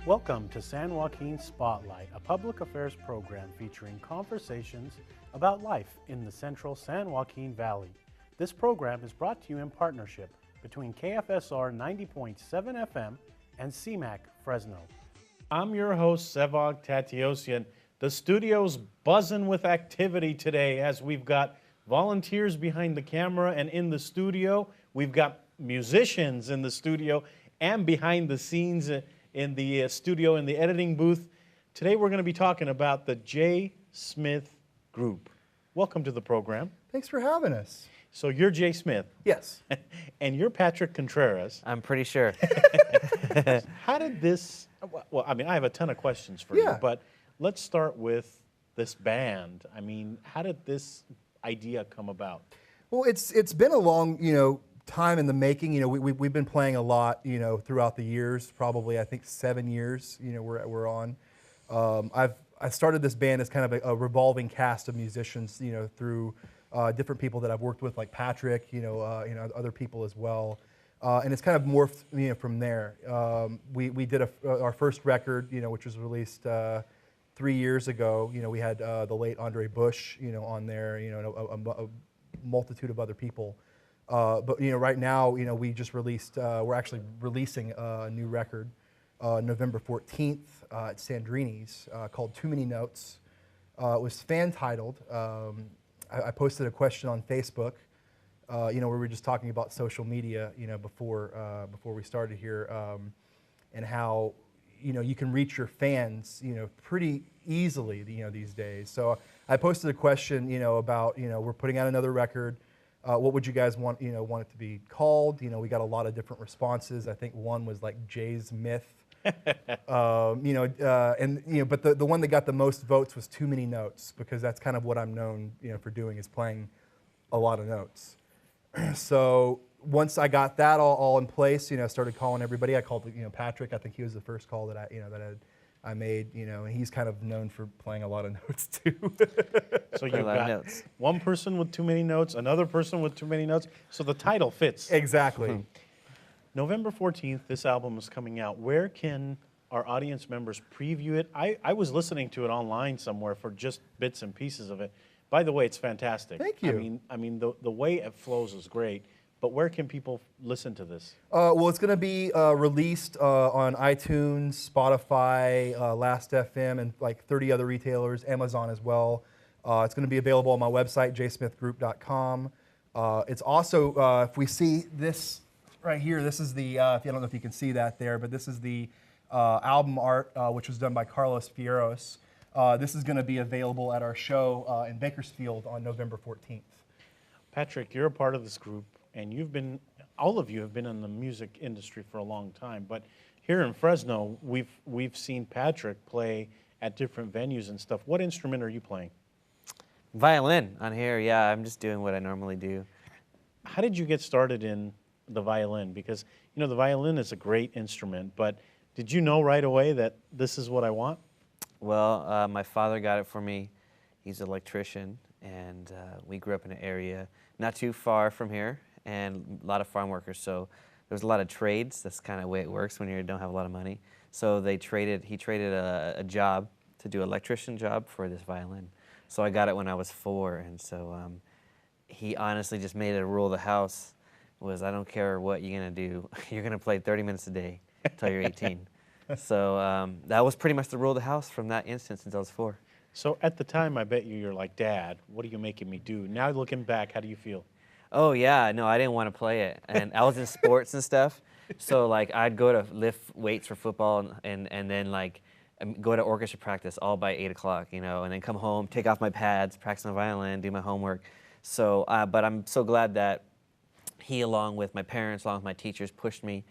Welcome to San Joaquin Spotlight, a public affairs program featuring conversations about life in the central San Joaquin Valley. This program is brought to you in partnership between KFSR 90.7 FM and CMAC Fresno. I'm your host, Sevag Tateosian. The studio's buzzing with activity today as we've got volunteers behind the camera and in the studio. We've got musicians in the studio and behind the scenes in the studio in the editing booth. Today we're going to be talking about the J. Smith Group. Welcome to the program. Thanks for having us. So you're Jay Smith. Yes. And you're Patrick Contreras. I'm pretty sure. How did this, well, I mean, I have a ton of questions for you, but let's start with this band. I mean, how did this idea come about? Well, it's been a long, time in the making. We've been playing a lot, throughout the years, probably I think 7 years, we're on. I started this band as kind of a revolving cast of musicians, through different people that I've worked with, like Patrick, other people as well. And it's kind of morphed, from there. We did our first record, which was released 3 years ago. We had the late Andre Bush, on there, and a multitude of other people. But right now, we just released. We're actually releasing a new record, November 14th at Sandrini's, called Too Many Notes. It was fan titled. I posted a question on Facebook, where we were just talking about social media, before we started here, and how you can reach your fans, pretty easily, these days. So I posted a question, about we're putting out another record. What would you guys want it to be called? We got a lot of different responses. I think one was like Jay's Myth. But the one that got the most votes was Too Many Notes, because that's kind of what I'm known, for doing, is playing a lot of notes. So once I got that all in place, I started calling everybody. I called, Patrick. I think he was the first call that I made, and he's kind of known for playing a lot of notes too. So you've got one person with too many notes, another person with too many notes. So the title fits. Exactly. November 14th, this album is coming out. Where can our audience members preview it? I was listening to it online somewhere for just bits and pieces of it. By the way, it's fantastic. Thank you. I mean, the way it flows is great. But where can people listen to this? Well, it's going to be released on iTunes, Spotify, Last.fm, and like 30 other retailers, Amazon as well. It's going to be available on my website, jsmithgroup.com. It's also, if we see this right here, this is the, I don't know if you can see that there, but this is the album art, which was done by Carlos Fierros. This is going to be available at our show in Bakersfield on November 14th. Patrick, you're a part of this group. And all of you have been in the music industry for a long time, but here in Fresno, we've seen Patrick play at different venues and stuff. What instrument are you playing? Violin on here, yeah. I'm just doing what I normally do. How did you get started in the violin? Because, the violin is a great instrument, but did you know right away that this is what I want? Well, my father got it for me. He's an electrician, and we grew up in an area not too far from here, and a lot of farm workers, so there's a lot of trades. That's kind of the way it works when you don't have a lot of money. So he traded a job to do an electrician job for this violin. So I got it when I was 4, and so he honestly just made it a rule of the house, was I don't care what you're gonna do, you're gonna play 30 minutes a day until you're 18. So that was pretty much the rule of the house from that instant since I was 4. So at the time, I bet you're like, Dad, what are you making me do? Now looking back, how do you feel? Oh yeah, no, I didn't want to play it, and I was in sports and stuff. So like I'd go to lift weights for football, and then like go to orchestra practice all by 8 o'clock, and then come home, take off my pads, practice my violin, do my homework. So, but I'm so glad that he, along with my parents, along with my teachers, pushed me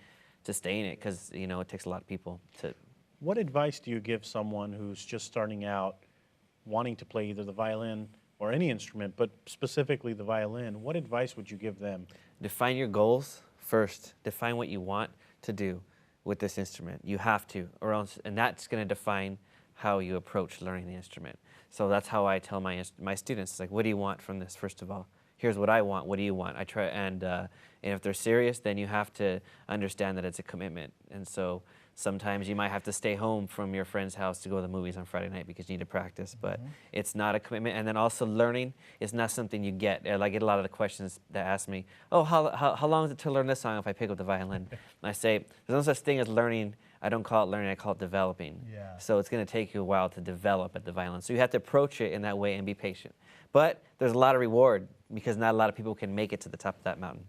to stay in it, because it takes a lot of people to. What advice do you give someone who's just starting out, wanting to play either the violin or any instrument, but specifically the violin? What advice would you give them? Define your goals first. Define what you want to do with this instrument. You have to, or else, and that's going to define how you approach learning the instrument. So that's how I tell my students, it's like, what do you want from this, first of all? Here's what I want, what do you want? I try, and if they're serious, then you have to understand that it's a commitment. And so Sometimes you might have to stay home from your friend's house to go to the movies on Friday night because you need to practice, but it's not a commitment. And then also learning is not something you get. I get a lot of the questions that ask me, oh, how long is it to learn this song if I pick up the violin? And I say, there's no such thing as learning. I don't call it learning, I call it developing. Yeah. So it's going to take you a while to develop at the violin. So you have to approach it in that way and be patient. But there's a lot of reward because not a lot of people can make it to the top of that mountain.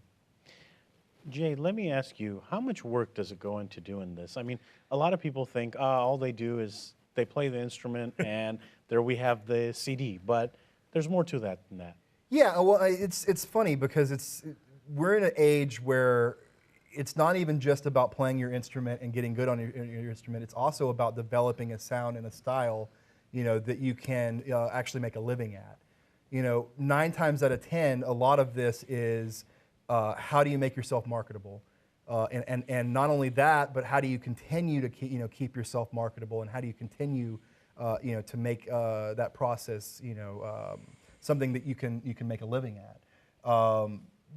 Jay, let me ask you, how much work does it go into doing this? I mean, a lot of people think, all they do is they play the instrument and there we have the CD, but there's more to that than that. Yeah, well, it's funny because we're in an age where it's not even just about playing your instrument and getting good on your instrument. It's also about developing a sound and a style, that you can actually make a living at. 9 times out of 10, a lot of this is how do you make yourself marketable, and not only that, but how do you continue to keep yourself marketable, and how do you continue to make that process something that you can make a living at.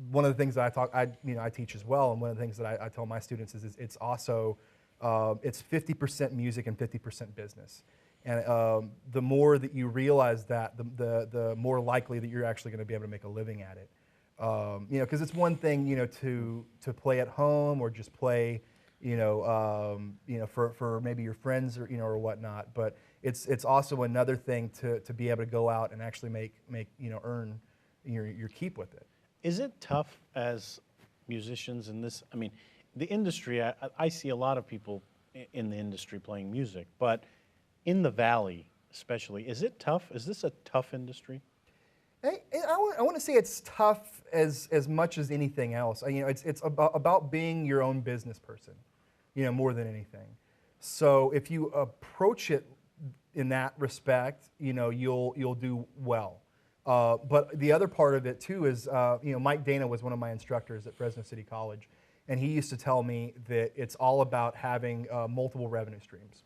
One of the things that I teach as well, and one of the things that I tell my students is it's also it's 50% music and 50% business. And the more that you realize that, the more likely that you're actually going to be able to make a living at it. Because it's one thing, to play at home or just play, for maybe your friends or whatnot. But it's also another thing to be able to go out and actually earn your keep with it. Is it tough as musicians in this? I mean, the industry, I see a lot of people in the industry playing music, but in the Valley especially, is it tough? Is this a tough industry? I want to say it's tough as much as anything else. It's about being your own business person, more than anything. So if you approach it in that respect, you'll do well. But the other part of it too is, Mike Dana was one of my instructors at Fresno City College, and he used to tell me that it's all about having multiple revenue streams.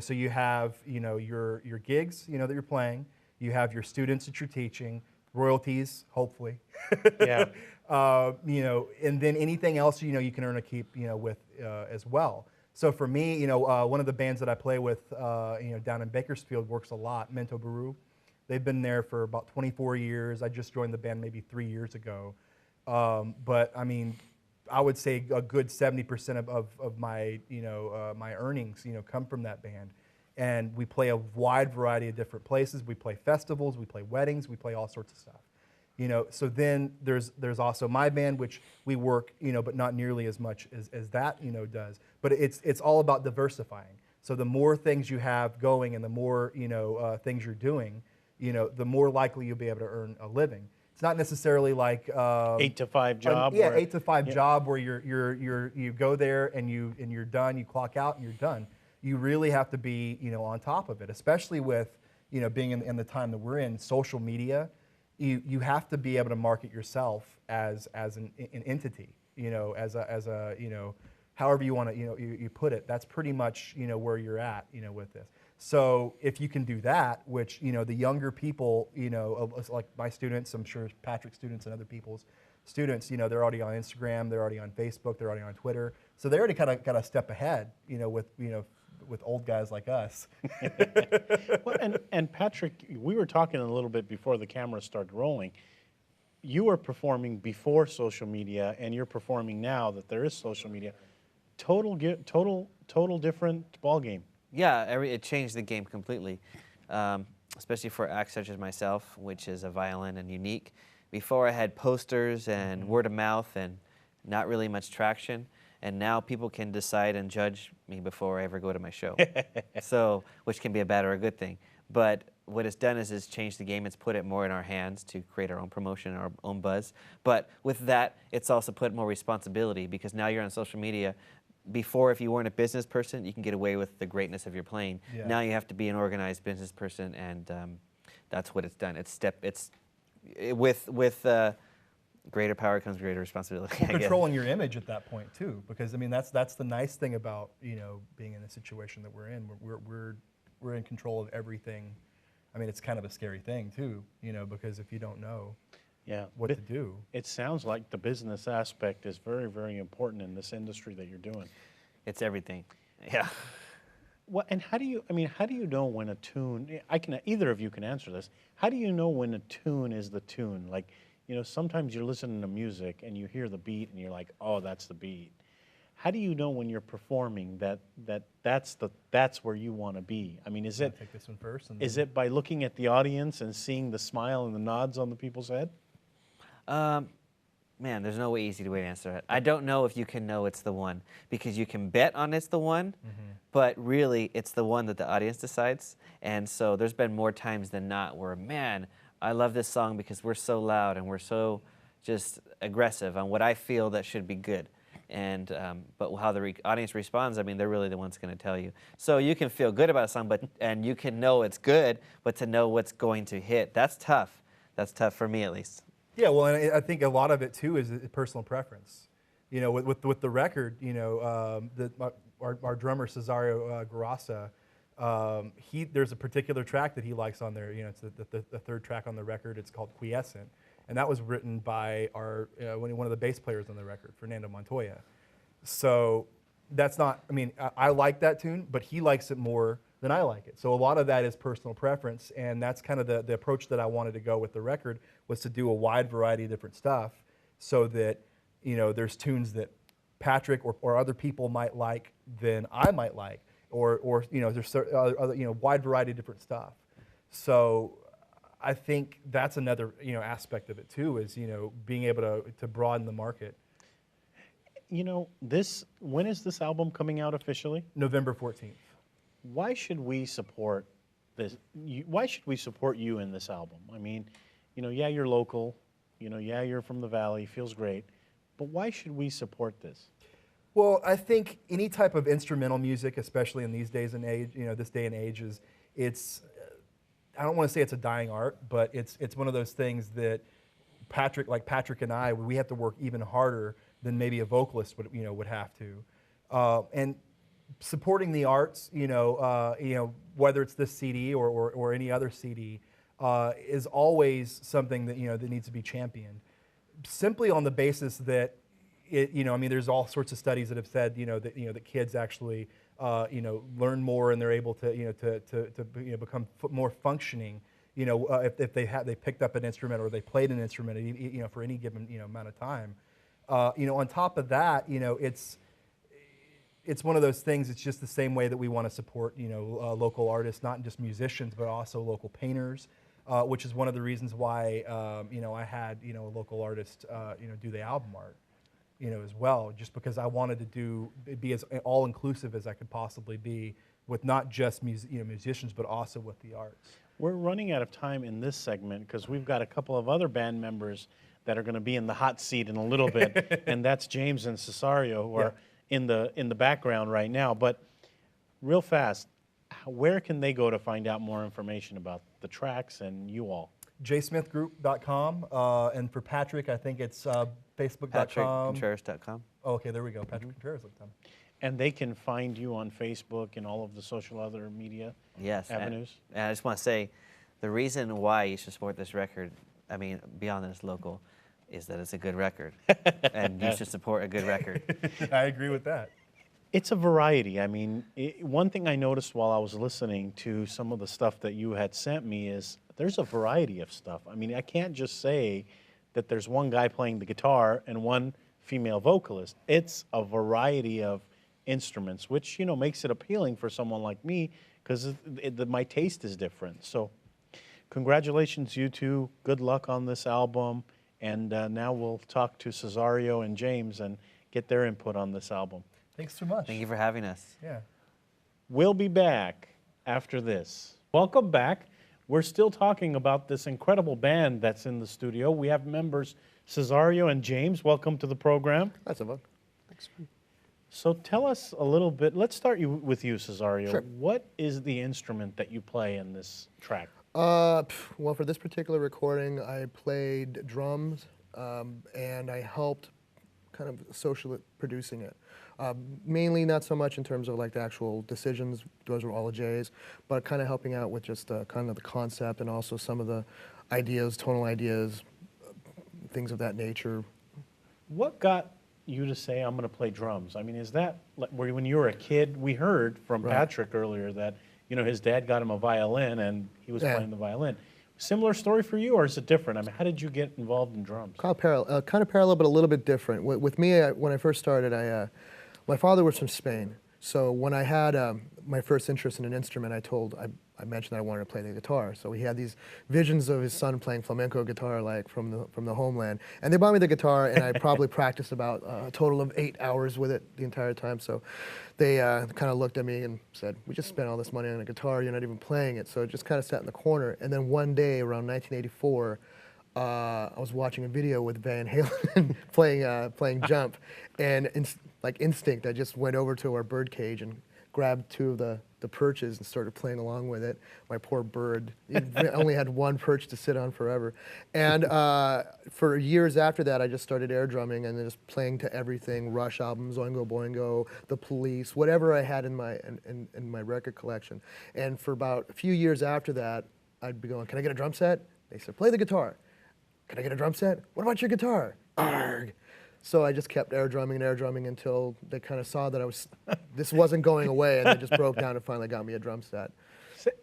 So you have your gigs, that you're playing. You have your students that you're teaching, royalties, hopefully. Yeah. And then anything else you can earn a keep with as well. So for me, one of the bands that I play with down in Bakersfield works a lot, Mento Baru. They've been there for about 24 years. I just joined the band maybe 3 years ago. But I mean, I would say a good 70% of my my earnings come from that band. And we play a wide variety of different places. We play festivals, we play weddings, we play all sorts of stuff. So then there's also my band, which we work, but not nearly as much as that, does. But it's all about diversifying. So the more things you have going and the more, things you're doing, the more likely you'll be able to earn a living. It's not necessarily like 8 to 5 job. 8 to 5 job where you go there and you're done, you clock out and you're done. You really have to be, on top of it, especially with, being in the time that we're in, social media. You have to be able to market yourself as an entity, as a however you want to, you put it. That's pretty much, where you're at, with this. So if you can do that, which, the younger people, like my students, I'm sure Patrick's students and other people's students, they're already on Instagram, they're already on Facebook, they're already on Twitter. So they already kind of got a step ahead, with old guys like us. Well, and Patrick, we were talking a little bit before the camera started rolling. You were performing before social media, and you're performing now that there is social media. Total different ball game. Yeah, it changed the game completely, especially for acts such as myself, which is a violin and unique. Before I had posters and word of mouth and not really much traction. And now people can decide and judge me before I ever go to my show. So, which can be a bad or a good thing. But what it's done is it's changed the game. It's put it more in our hands to create our own promotion, our own buzz. But with that, it's also put more responsibility because now you're on social media. Before, if you weren't a business person, you can get away with the greatness of your playing. Yeah. Now you have to be an organized business person, and that's what it's done. With greater power comes greater responsibility. Well, controlling your image at that point too, because I mean that's the nice thing about being in the situation that we're in. We're in control of everything. I mean, it's kind of a scary thing too, because if you don't know what to do. It sounds like the business aspect is very, very important in this industry that you're doing. It's everything. Yeah. Well, and how do you, I mean, how do you know when a tune, either of you can answer this. How do you know when a tune is the tune? Like, sometimes you're listening to music and you hear the beat and you're like, oh, that's the beat. How do you know when you're performing that's where you want to be? I mean, I'll take this one first. And is then- it by looking at the audience and seeing the smile and the nods on the people's head? Man, there's no easy way to answer it. I don't know if you can know it's the one because you can bet on it's the one, but really it's the one that the audience decides. And so there's been more times than not where, man, I love this song because we're so loud and we're so just aggressive on what I feel that should be good. And but how the audience responds, I mean, they're really the ones going to tell you. So you can feel good about a song, and you can know it's good, but to know what's going to hit, that's tough. That's tough for me at least. Yeah, well, and I think a lot of it too is personal preference. With the record, our drummer Cesareo Garasa, there's a particular track that he likes on there. It's the third track on the record. It's called Quiescent, and that was written by one of the bass players on the record, Fernando Montoya. So that's not. I mean, I like that tune, but he likes it more than I like it. So a lot of that is personal preference, and that's kind of the approach that I wanted to go with the record, was to do a wide variety of different stuff so that, there's tunes that Patrick or other people might like than I might like, or there's other, wide variety of different stuff. So I think that's another, aspect of it too, is, being able to broaden the market. When is this album coming out officially? November 14th. Why should we support this? Why should we support you in this album? I mean, yeah, you're local. Yeah, you're from the Valley. Feels great. But why should we support this? Well, I think any type of instrumental music, especially in these days and age, this day and age, it's I don't want to say it's a dying art, but it's one of those things that Patrick and I, we have to work even harder than maybe a vocalist would have to. And supporting the arts, whether it's this CD or any other CD, is always something that that needs to be championed. Simply on the basis that there's all sorts of studies that have said that kids actually learn more and they're able to become more functioning. If they picked up an instrument or they played an instrument, for any given amount of time. On top of that, it's one of those things. It's just the same way that we want to support, local artists, not just musicians, but also local painters, which is one of the reasons why, I had, a local artist, do the album art, as well, just because I wanted to be as all-inclusive as I could possibly be with not just musicians, but also with the arts. We're running out of time in this segment because we've got a couple of other band members that are going to be in the hot seat in a little bit, and that's James and Cesareo, who are in the background right now. But real fast, where can they go to find out more information about the tracks and you all? jsmithgroup.com, and for Patrick, I think it's facebook.com. PatrickContreras.com. Oh, okay, there we go. PatrickContreras.com. And they can find you on Facebook and all of the social other media avenues? And I just want to say, the reason why you should support this record, I mean, beyond that it's local, is that it's a good record. And you should support a good record. I agree with that. It's a variety. I mean, one thing I noticed while I was listening to some of the stuff that you had sent me is there's a variety of stuff. I mean, I can't just say that there's one guy playing the guitar and one female vocalist. It's a variety of instruments, which, makes it appealing for someone like me because my taste is different. So congratulations, you two. Good luck on this album. And now we'll talk to Cesareo and James and get their input on this album. Thanks so much. Thank you for having us. Yeah. We'll be back after this. Welcome back. We're still talking about this incredible band that's in the studio. We have members Cesareo and James. Welcome to the program. That's a fun. Thanks. So tell us a little bit. Let's start with you, Cesareo. Sure. What is the instrument that you play in this track? Well, for this particular recording, I played drums, and I helped kind of socially producing it. Mainly not so much in terms of like the actual decisions, those were all the J's, but kind of helping out with just kind of the concept and also some of the ideas, tonal ideas, things of that nature. What got you to say, I'm going to play drums? I mean, is that when you were a kid? We heard from Right. Patrick earlier that, his dad got him a violin and he was Yeah. playing the violin. Similar story for you, or is it different? I mean, how did you get involved in drums? Kind of parallel, but a little bit different. With me, when I first started, my father was from Spain. So when I had my first interest in an instrument, I mentioned that I wanted to play the guitar. So he had these visions of his son playing flamenco guitar, like from the homeland. And they bought me the guitar, and I probably practiced about a total of 8 hours with it the entire time. So they kind of looked at me and said, "We just spent all this money on a guitar. You're not even playing it." So it just kind of sat in the corner. And then one day, around 1984. I was watching a video with Van Halen playing Jump, and like instinct, I just went over to our bird cage and grabbed two of the perches and started playing along with it. My poor bird, it only had one perch to sit on forever. And for years after that, I just started air drumming and then just playing to everything: Rush albums, Oingo Boingo, The Police, whatever I had in my record collection. And for about a few years after that, I'd be going, "Can I get a drum set?" They said, "Play the guitar." "Can I get a drum set?" "What about your guitar?" Arg. So I just kept air drumming until they kind of saw that this wasn't going away, and they just broke down and finally got me a drum set.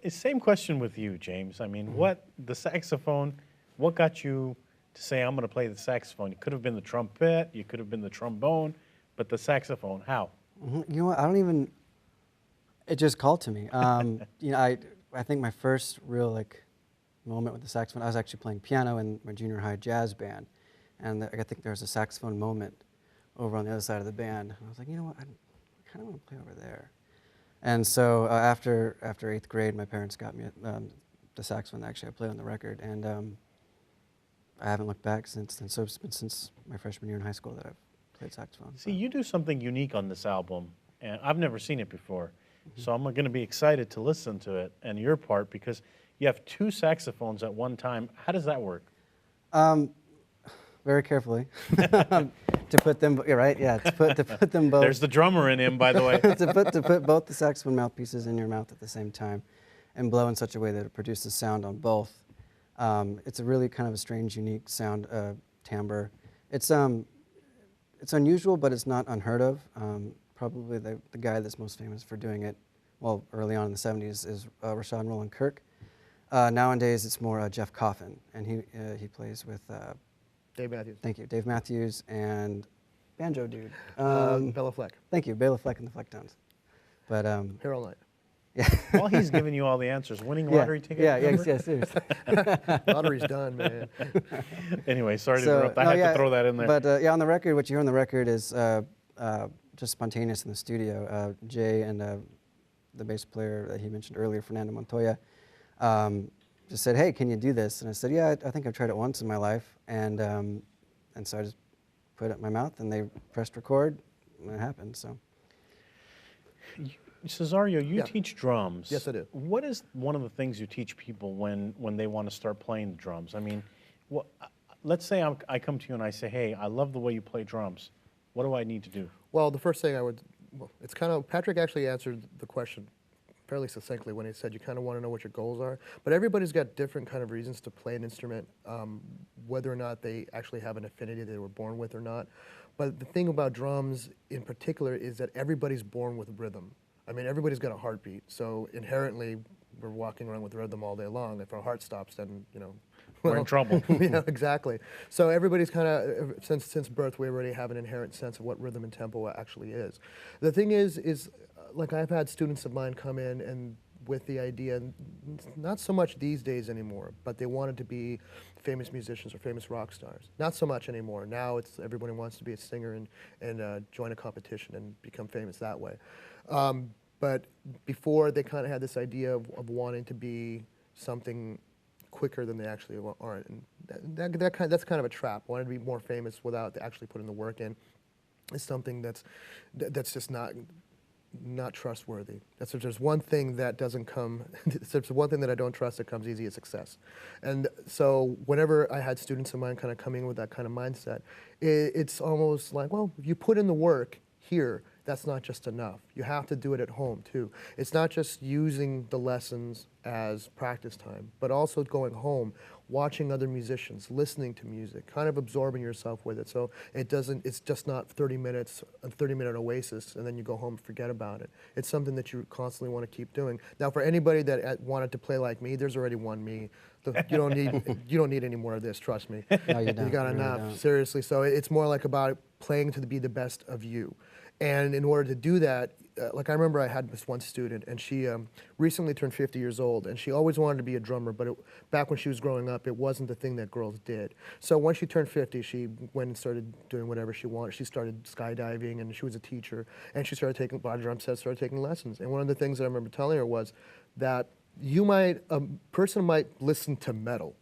Same question with you, James. I mean, the saxophone, what got you to say, I'm going to play the saxophone? It could have been the trumpet, you could have been the trombone, but the saxophone, how? You know what? It just called to me. I think my first real moment with the saxophone, I was actually playing piano in my junior high jazz band, and I think there was a saxophone moment over on the other side of the band. And I was like, you know what? I kind of want to play over there. And so after 8th grade, my parents got me the saxophone. Actually, I played on the record, and I haven't looked back since then. So it's been since my freshman year in high school that I've played saxophone. See, you do something unique on this album, and I've never seen it before. So I'm going to be excited to listen to it and your part, because you have two saxophones at one time. How does that work? Very carefully to put them to put them both. There's the drummer in him, by the way. to put both the saxophone mouthpieces in your mouth at the same time, and blow in such a way that it produces sound on both. It's a really kind of a strange, unique sound timbre. It's unusual, but it's not unheard of. Probably the guy that's most famous for doing it, well, early on in the 70s, is Rashawn Roland Kirk. Nowadays, it's more Jeff Coffin, and he plays with Dave Matthews. Thank you, Dave Matthews and banjo dude. Bella Fleck. Thank you, Bela Fleck and the Flecktones. But Here all night. yeah. While he's giving you all the answers, winning lottery ticket? Yeah, number? seriously. Lottery's done, man. Anyway, sorry to interrupt. I had to throw that in there. But on the record, what you hear on the record is just spontaneous in the studio. Jay and the bass player that he mentioned earlier, Fernando Montoya, just said, "Hey, can you do this?" And I said, "Yeah, I think I've tried it once in my life." And so I just put it in my mouth, and they pressed record, and it happened. So. Cesareo, you Yeah. teach drums. Yes, I do. What is one of the things you teach people when they want to start playing the drums? I mean, let's say I come to you and I say, "Hey, I love the way you play drums. What do I need to do?" Well, the first thing it's kind of, Patrick actually answered the question fairly succinctly when he said you kind of want to know what your goals are. But everybody's got different kind of reasons to play an instrument, whether or not they actually have an affinity they were born with or not. But the thing about drums in particular is that everybody's born with rhythm. I mean, everybody's got a heartbeat, so inherently we're walking around with rhythm all day long. If our heart stops, then, We're in trouble. Yeah, exactly. So everybody's kind of, since birth, we already have an inherent sense of what rhythm and tempo actually is. The thing is like I've had students of mine come in and with the idea, not so much these days anymore, but they wanted to be famous musicians or famous rock stars. Not so much anymore. Now it's everybody wants to be a singer and join a competition and become famous that way. But before, they kind of had this idea of wanting to be something quicker than they actually aren't, and that's kind of a trap. Wanting to be more famous without actually putting the work in is something that's just not trustworthy. If there's one thing that doesn't come, if there's one thing that I don't trust that comes easy, it's success. And so whenever I had students of mine kind of coming with that kind of mindset, it's almost like, well, if you put in the work here, that's not just enough. You have to do it at home too. It's not just using the lessons as practice time, but also going home, watching other musicians, listening to music, kind of absorbing yourself with it. So it's just not 30 minutes, a 30-minute oasis, and then you go home and forget about it. It's something that you constantly want to keep doing. Now, for anybody that wanted to play like me, there's already one me. You don't need any more of this, trust me. No, you don't. You got You really enough, don't. seriously. So it's more like about playing to be the best of you. And in order to do that, like I remember I had this one student, and she recently turned 50 years old, and she always wanted to be a drummer, but back when she was growing up, it wasn't the thing that girls did. So once she turned 50, she went and started doing whatever she wanted. She started skydiving, and she was a teacher, and she started taking drum sets, started taking lessons. And one of the things that I remember telling her was that a person might listen to metal,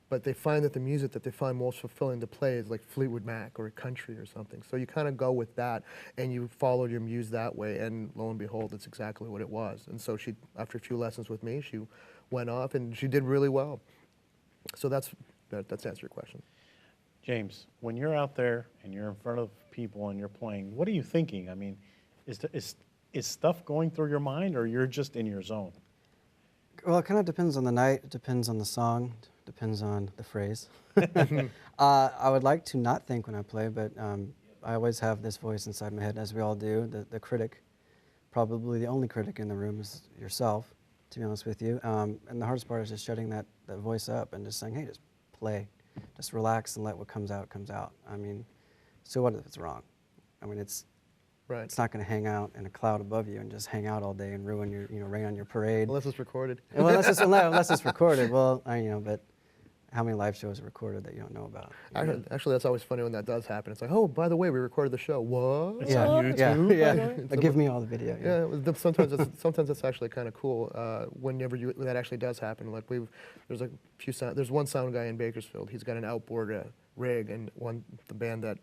but they find that the music that they find most fulfilling to play is like Fleetwood Mac or country or something. So you kind of go with that, and you follow your muse that way, and lo and behold, it's exactly what it was. And so she, after a few lessons with me, she went off, and she did really well. So that's to answer your question. James, when you're out there and you're in front of people and you're playing, what are you thinking? I mean, is stuff going through your mind, or you're just in your zone? Well, it kind of depends on the night. It depends on the song. Depends on the phrase. I would like to not think when I play, but I always have this voice inside my head, as we all do. The critic, probably the only critic in the room is yourself, to be honest with you. And the hardest part is just shutting that voice up and just saying, hey, just play. Just relax and let what comes out comes out. I mean, so what if it's wrong? I mean, it's not going to hang out in a cloud above you and just hang out all day and ruin your, rain on your parade. Unless it's recorded. Well, unless it's recorded. Well, but how many live shows are recorded that you don't know about? Actually, that's always funny when that does happen. It's like, oh, by the way, we recorded the show. What? It's on YouTube. Yeah. Give me all the video. Yeah, sometimes it's actually kind of cool whenever that actually does happen. Like there's one sound guy in Bakersfield. He's got an outboard rig, and the band that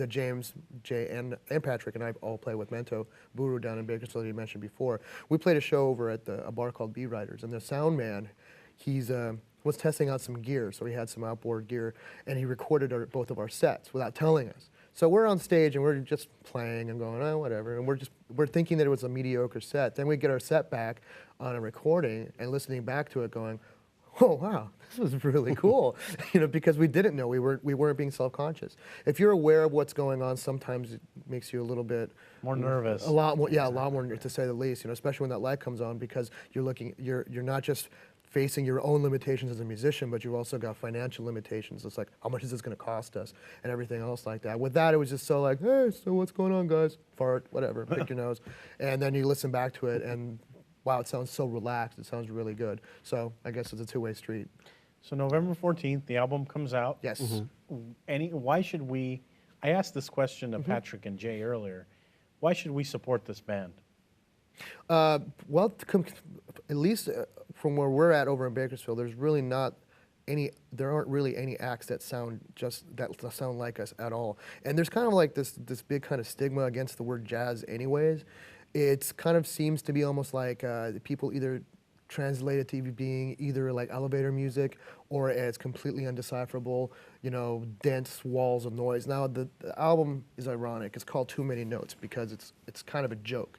James, Jay, and Patrick and I all play with Mento Buru down in Bakersfield, you mentioned before. We played a show over at a bar called Bee Riders, and the sound man, was testing out some gear, so he had some outboard gear, and he recorded both of our sets without telling us. So we're on stage and we're just playing and going, oh, whatever, and we're thinking that it was a mediocre set. Then we get our set back on a recording and listening back to it, going, oh wow, this was really cool, because we didn't know, we weren't being self-conscious. If you're aware of what's going on, sometimes it makes you a little bit More nervous. A lot more, to say the least. Especially when that light comes on, because you're not just facing your own limitations as a musician, but you've also got financial limitations. It's like, how much is this going to cost us, and everything else like that. With that, it was just so like, hey, so what's going on, guys? Fart, whatever, pick your nose, and then you listen back to it and. Wow, it sounds so relaxed. It sounds really good. So I guess it's a two-way street. So November 14th, the album comes out. Yes. Why should we, I asked this question to Patrick and Jay earlier, why should we support this band? Well, at least from where we're at over in Bakersfield, there aren't really any acts that sound like us at all. And there's kind of like this big kind of stigma against the word jazz anyways. It kind of seems to be almost like people either translate it to being either like elevator music or as completely undecipherable, dense walls of noise. Now the album is ironic. It's called Too Many Notes because it's kind of a joke.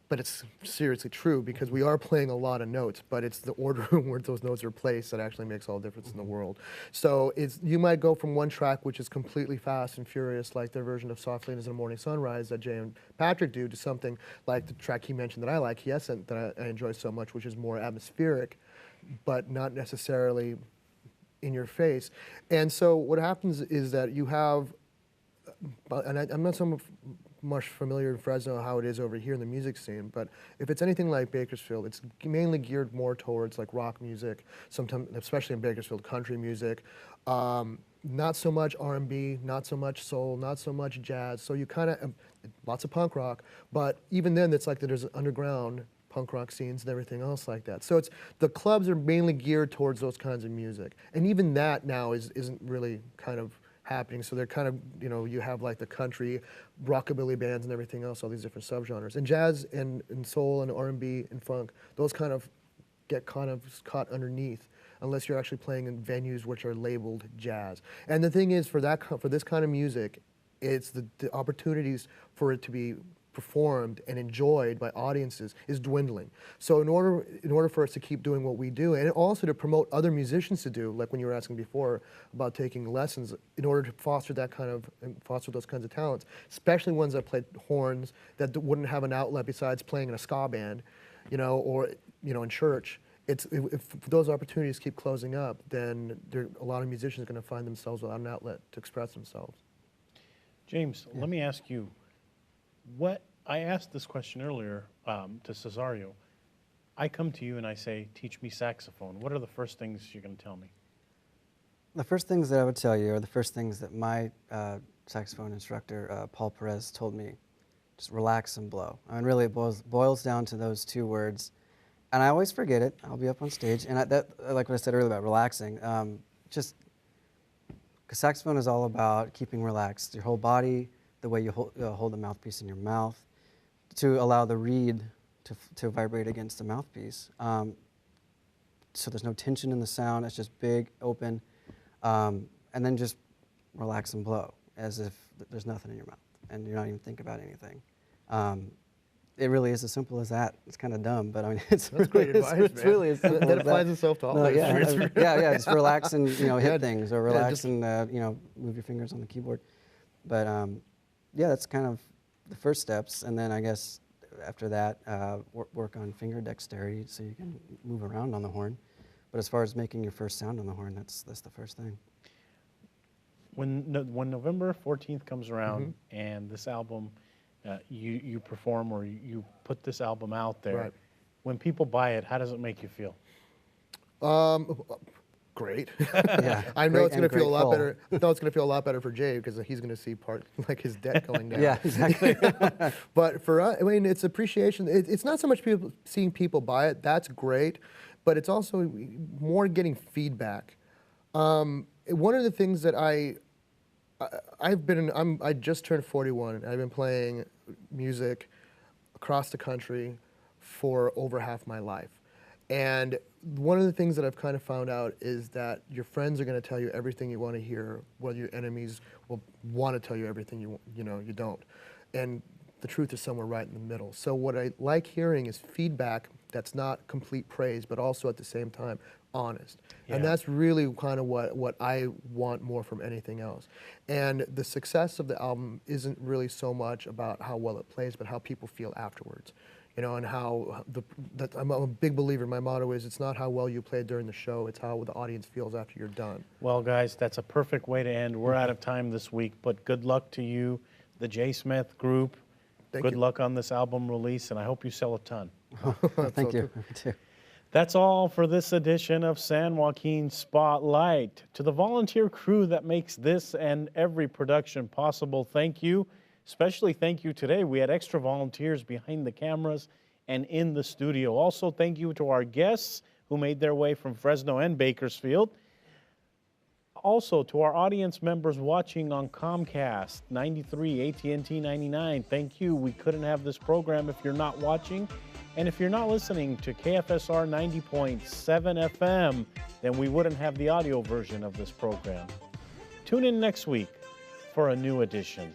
But it's seriously true because we are playing a lot of notes, but it's the order in which those notes are placed that actually makes all the difference in the world. So you might go from one track, which is completely fast and furious, like their version of Softly as a Morning Sunrise that Jay and Patrick do, to something like the track he mentioned that I like, Yesent, that I enjoy so much, which is more atmospheric, but not necessarily in your face. And so what happens is that you have, and I'm not so much familiar in Fresno how it is over here in the music scene, but if it's anything like Bakersfield, it's mainly geared more towards like rock music, sometimes, especially in Bakersfield, country music, not so much R&B, not so much soul, not so much jazz. So you kind of, lots of punk rock, but even then it's like there's underground punk rock scenes and everything else like that. So the clubs are mainly geared towards those kinds of music. And even that now isn't really kind of happening. So they're kind of, you have like the country, rockabilly bands and everything else, all these different subgenres. And jazz and soul and R&B and funk, those kind of get caught underneath unless you're actually playing in venues which are labeled jazz. And the thing is, for this kind of music, it's the opportunities for it to be performed and enjoyed by audiences is dwindling. So in order for us to keep doing what we do, and also to promote other musicians to do, like when you were asking before about taking lessons, in order to foster that kind of, foster those kinds of talents, especially ones that play horns that wouldn't have an outlet besides playing in a ska band, you know, or, you know, in church. If those opportunities keep closing up, then a lot of musicians are going to find themselves without an outlet to express themselves. James, let me ask you, I asked this question earlier to Cesareo. I come to you and I say, teach me saxophone. What are the first things you're going to tell me? The first things that I would tell you are the first things that my saxophone instructor, Paul Perez, told me. Just relax and blow. I mean, really, it boils down to those two words. And I always forget it. I'll be up on stage. And like what I said earlier about relaxing, because saxophone is all about keeping relaxed. Your whole body, the way you hold the mouthpiece in your mouth, to allow the reed to vibrate against the mouthpiece. So there's no tension in the sound. It's just big, open. And then just relax and blow, as if there's nothing in your mouth and you're not even thinking about anything. It really is as simple as that. It's kind of dumb, but I mean, it's That's great advice, man. It's really as simple that as applies itself to all no, instruments. yeah, just relax and hit things, or relax just, and move your fingers on the keyboard. But yeah, that's kind of the first steps, and then I guess after that, work on finger dexterity so you can move around on the horn. But as far as making your first sound on the horn, that's the first thing. When November 14th comes around and this album, you perform or you put this album out there, right. When people buy it, how does it make you feel? Great. Yeah, I know it's going to feel a lot grateful. better. I know it's going to feel a lot better for Jay because he's going to see his debt going down. Yeah, exactly. But for us, I mean, it's appreciation. It's not so much seeing people buy it. That's great, but it's also more getting feedback. One of the things that I just turned 41. And I've been playing music across the country for over half my life. And one of the things that I've kind of found out is that your friends are going to tell you everything you want to hear, while your enemies will want to tell you everything you don't. And the truth is somewhere right in the middle. So what I like hearing is feedback that's not complete praise, but also at the same time honest. Yeah. And that's really kind of what I want more from anything else. And the success of the album isn't really so much about how well it plays, but how people feel afterwards. You know, and how I'm a big believer. My motto is, it's not how well you play during the show, it's how the audience feels after you're done. Well, guys, that's a perfect way to end. We're out of time this week, but good luck to you, the J. Smith Group. Good luck on this album release, and I hope you sell a ton. Thank you. Me too. That's all for this edition of San Joaquin Spotlight. To the volunteer crew that makes this and every production possible, thank you. Especially thank you today. We had extra volunteers behind the cameras and in the studio. Also, thank you to our guests who made their way from Fresno and Bakersfield. Also, to our audience members watching on Comcast 93, AT&T 99, thank you. We couldn't have this program if you're not watching. And if you're not listening to KFSR 90.7 FM, then we wouldn't have the audio version of this program. Tune in next week for a new edition.